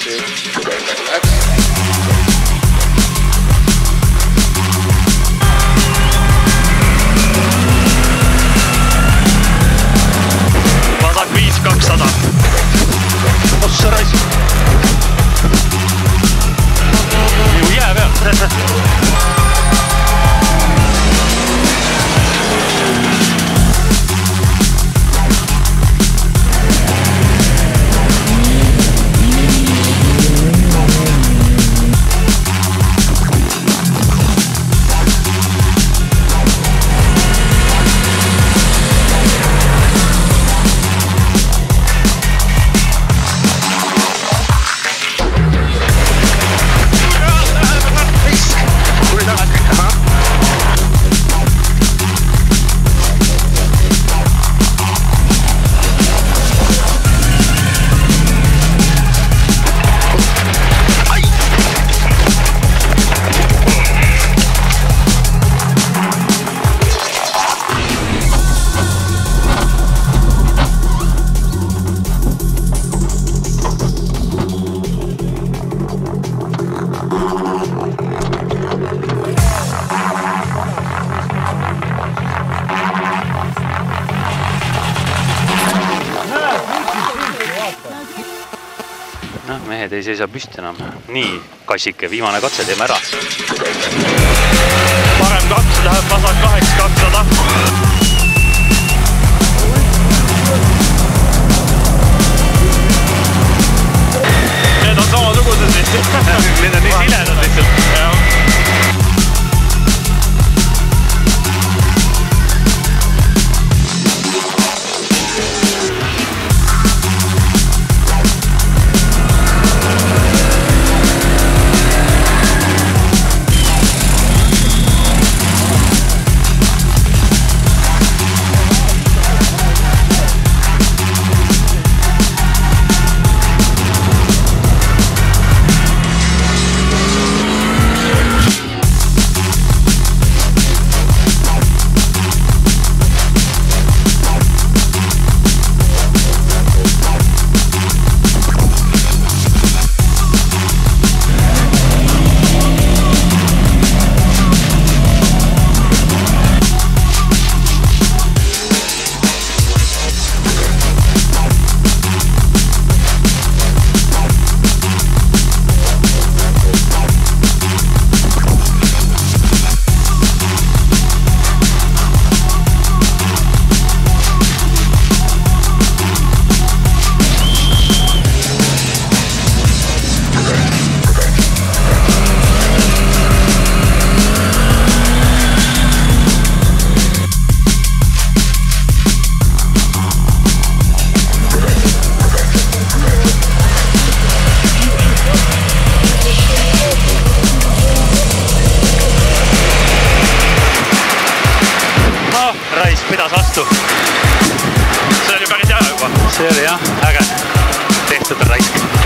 Vasak 5-200. Ossa raisk. Ju jää peal. Mehed ei seisa püsti enam. Nii, kassike, viimane katse, teeme ära. Parem 2 läheb vasak 8-200. Need on samasugused lihtsalt. Need on nii siledad lihtsalt. Pidas vastu. See oli päris hea juba. See oli jah, äge. Tehtud raisk.